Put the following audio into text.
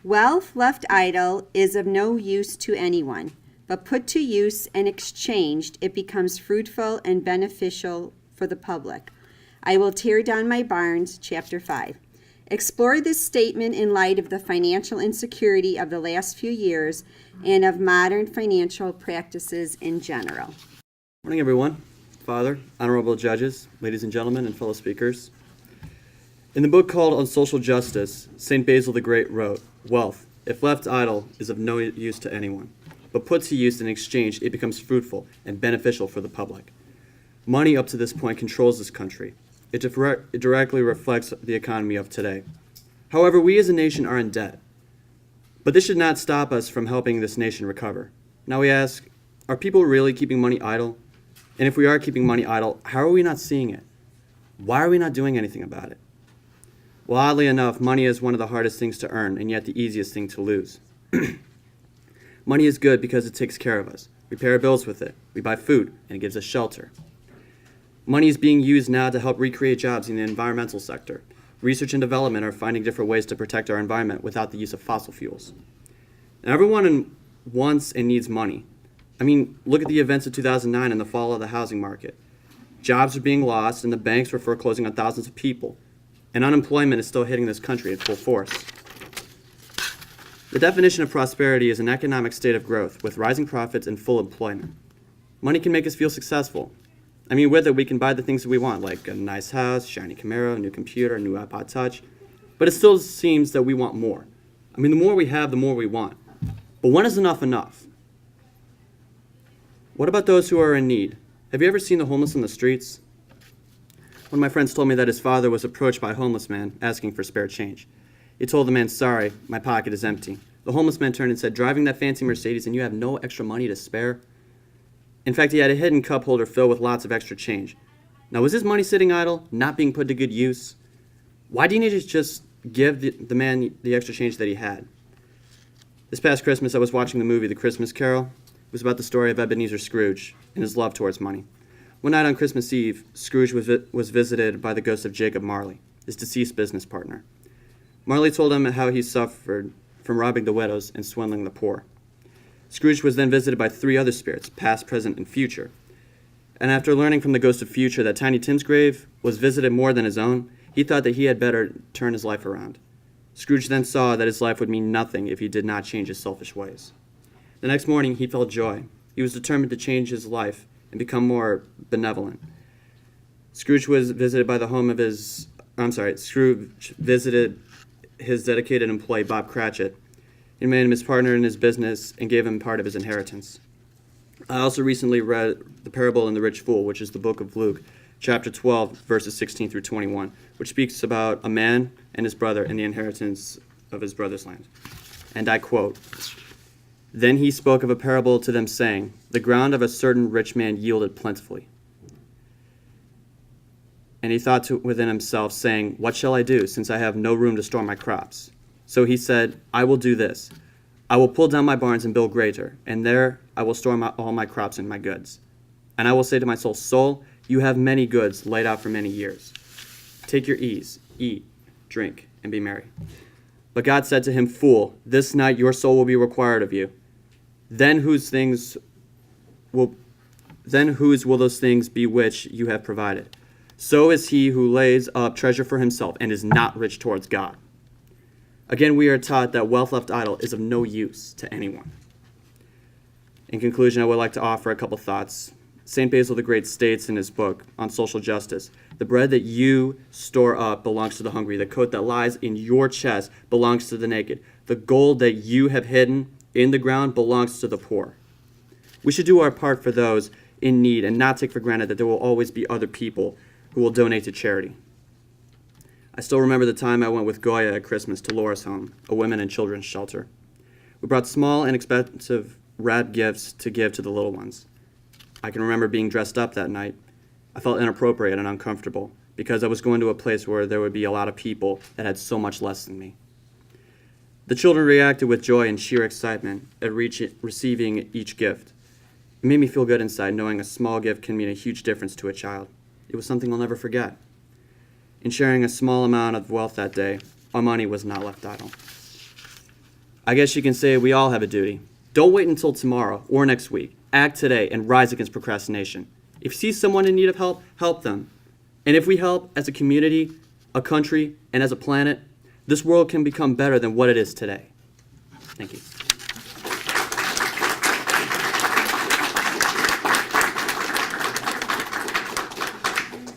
Wealth left idle is of no use to anyone, but put to use and exchanged, it becomes fruitful and beneficial for the public. I will tear down my barns, chapter 5. Explore this statement in light of the financial insecurity of the last few years and of modern financial practices in general. Morning, everyone. Father, honorable judges, ladies and gentlemen, and fellow speakers. In the book called On Social Justice, St. Basil the Great wrote, "Wealth, if left idle, is of no use to anyone, but put to use in exchange, it becomes fruitful and beneficial for the public." Money up to this point controls this country. It directly reflects the economy of today. However, we as a nation are in debt. But this should not stop us from helping this nation recover. Now we ask, are people really keeping money idle? And if we are keeping money idle, how are we not seeing it? Why are we not doing anything about it? Well, oddly enough, money is one of the hardest things to earn, and yet the easiest thing to lose. Money is good because it takes care of us. We pay our bills with it. We buy food, and it gives us shelter. Money is being used now to help recreate jobs in the environmental sector. Research and development are finding different ways to protect our environment without the use of fossil fuels. And everyone wants and needs money. I mean, look at the events of 2009 and the fall of the housing market. Jobs are being lost, and the banks were foreclosing on thousands of people. And unemployment is still hitting this country at full force. The definition of prosperity is an economic state of growth with rising profits and full employment. Money can make us feel successful. I mean, with it, we can buy the things that we want, like a nice house, shiny Camaro, a new computer, a new iPod Touch. But it still seems that we want more. I mean, the more we have, the more we want. But when is enough enough? What about those who are in need? Have you ever seen the homeless on the streets? One of my friends told me that his father was approached by a homeless man asking for spare change. He told the man, "Sorry, my pocket is empty." The homeless man turned and said, "Driving that fancy Mercedes and you have no extra money to spare?" In fact, he had a hidden cup holder filled with lots of extra change. Now, was his money sitting idle, not being put to good use? Why didn't he just give the man the extra change that he had? This past Christmas, I was watching the movie The Christmas Carol. It was about the story of Ebenezer Scrooge and his love towards money. One night on Christmas Eve, Scrooge was visited by the ghost of Jacob Marley, his deceased business partner. Marley told him how he suffered from robbing the widows and swindling the poor. Scrooge was then visited by 3 other spirits, past, present, and future. And after learning from the ghost of future that Tiny Tim's grave was visited more than his own, he thought that he had better turn his life around. Scrooge then saw that his life would mean nothing if he did not change his selfish ways. The next morning, he felt joy. He was determined to change his life and become more benevolent. Scrooge visited his dedicated employee, Bob Cratchit. He made him his partner in his business and gave him part of his inheritance. I also recently read The Parable in the Rich Fool, which is the book of Luke, chapter 12, verses 16 through 21, which speaks about a man and his brother and the inheritance of his brother's land. And I quote, "Then he spoke of a parable to them, saying, The ground of a certain rich man yielded plentifully. And he thought within himself, saying, What shall I do, since I have no room to store my crops? So he said, I will do this. I will pull down my barns and build greater, and there I will store all my crops and my goods. And I will say to my soul, Soul, you have many goods laid out for many years. Take your ease, eat, drink, and be merry. But God said to him, Fool, this night your soul will be required of you. Then whose will those things be which you have provided? So is he who lays up treasure for himself and is not rich towards God." Again, we are taught that wealth left idle is of no use to anyone. In conclusion, I would like to offer a couple thoughts. St. Basil the Great states in his book on social justice, "The bread that you store up belongs to the hungry. The coat that lies in your chest belongs to the naked. The gold that you have hidden in the ground belongs to the poor." We should do our part for those in need and not take for granted that there will always be other people who will donate to charity. I still remember the time I went with Goya at Christmas to Laura's home, a women and children's shelter. We brought small, inexpensive wrapped gifts to give to the little ones. I can remember being dressed up that night. I felt inappropriate and uncomfortable because I was going to a place where there would be a lot of people that had so much less than me. The children reacted with joy and sheer excitement at receiving each gift. It made me feel good inside knowing a small gift can mean a huge difference to a child. It was something I'll never forget. In sharing a small amount of wealth that day, our money was not left idle. I guess you can say we all have a duty. Don't wait until tomorrow or next week. Act today and rise against procrastination. If you see someone in need of help, help them. And if we help as a community, a country, and as a planet, this world can become better than what it is today. Thank you.